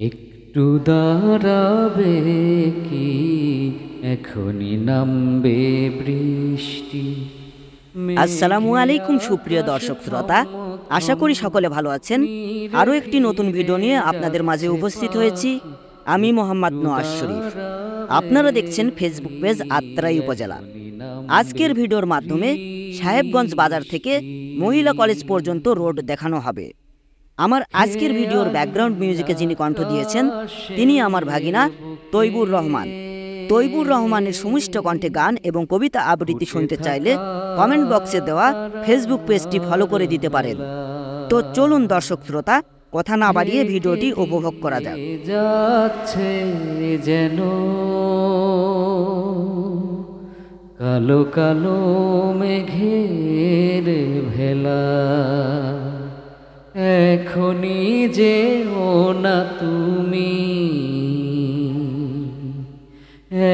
একটু দাঁড়াবে কি, এখনই নামবে বৃষ্টি। আসসালামু আলাইকুম সুপ্রিয় দর্শক শ্রোতা, আশা করি সকলে ভালো আছেন। আরও একটি নতুন ভিডিও নিয়ে আপনাদের মাঝে উপস্থিত হয়েছি। আমি মোহাম্মদ নওয়াজ শরীফ। আপনারা দেখছেন ফেসবুক পেজ আত্রাই উপজেলা। আজকের ভিডিওর মাধ্যমে সাহেবগঞ্জ বাজার থেকে মহিলা কলেজ পর্যন্ত রোড দেখানো হবে। আমার আজকের ভিডিওর ব্যাকগ্রাউন্ড মিউজিকে যিনি কণ্ঠ দিয়েছেন তিনি আমার ভাগিনা তৈবুর রহমান। তৈবুর রহমানের সুমিষ্ট কণ্ঠে গান এবং কবিতা আবৃত্তি শুনতে চাইলে কমেন্ট বক্সে দেওয়া ফেসবুক পেজটি ফলো করে দিতে পারেন। তো চলুন দর্শক শ্রোতা, কথা না বাড়িয়ে ভিডিওটি উপভোগ করা যাক। যাচ্ছে যেন কালো কালো মেঘের ভেলা, এখনই যেও না তুমি,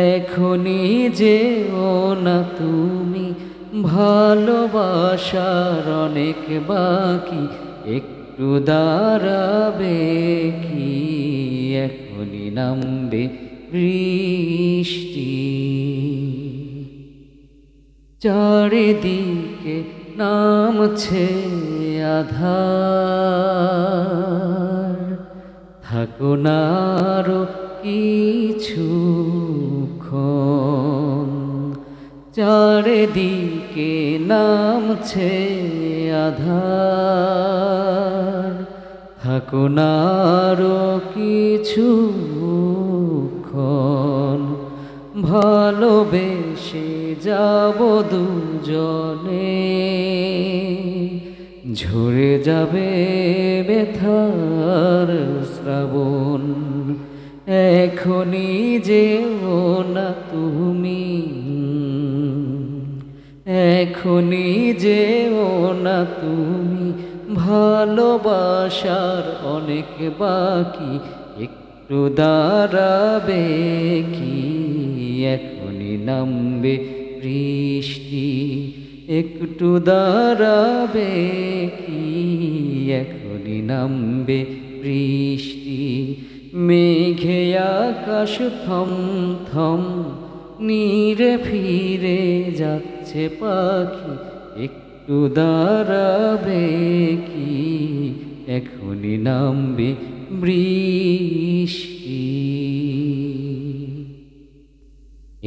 এখনই যেও না তুমি, ভালোবাসার অনেক বাকি, একটু দাঁড়াবে কি, এখনই নামবে বৃষ্টি। চারিদিকে নামছে আধার, থাকো না আরো কিছুক্ষণ, চারিদিকে নামছে আধার, থাকো না আরো কিছুক্ষণ, ভালোবেসে যাব দুজনে, ঝরে যাবে ব্যথার শ্রাবণ, এখনই যেও না তুমি, এখনই যেও না তুমি, ভালোবাসার অনেক বাকি, একটু দাঁড়াবে কি, এখনই নামবে বৃষ্টি। একটু দাঁড়াবে কি, এখনই নামবে বৃষ্টি। মেঘে আকাশ থম থম নীরে ফিরে যাচ্ছে পাখি, একটু দাঁড়াবে কি, এখনই নামবে বৃষ্টি।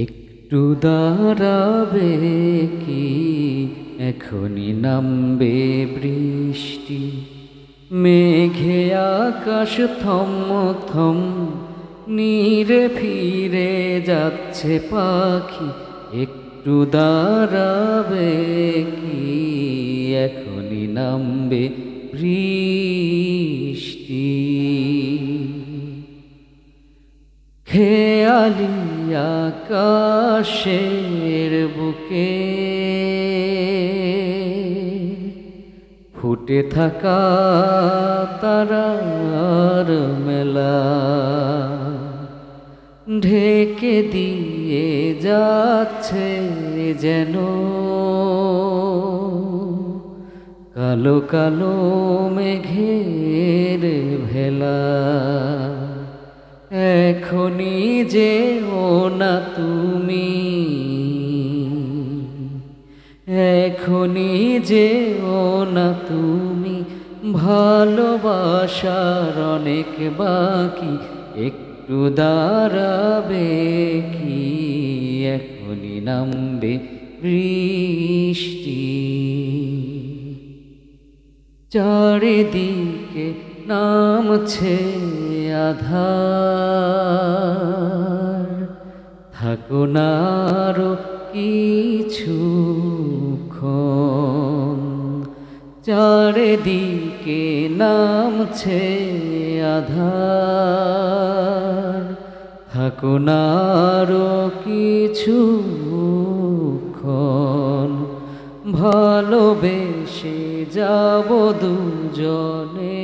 একটু দাঁড়াবে কি, এখনই নামবে বৃষ্টি। মেঘে আকাশ থম থম নীরে ফিরে যাচ্ছে পাখি, একটু দাঁড়াবে কি, এখনই নামবে বৃষ্টি। খেয়ালি আকাশের বুকে ফুটে থাকা তারার মেলা, ঢেকে দিয়ে যাচ্ছে যেন কালো কালো মেঘের ভেলা, এখনই যেও না তুমি, এখনই যেও না তুমি, ভালোবাসার অনেক বাকি, একটু দাঁড়াবে কি, এখনই নামবে বৃষ্টি। চারিদিকে নামছে আধার, থাকো না আরো কিছুক্ষণ, চারিদিকে নামছে আধার, থাকো না আরো কিছুক্ষণ, ভালোবেসে যাব দুজনে,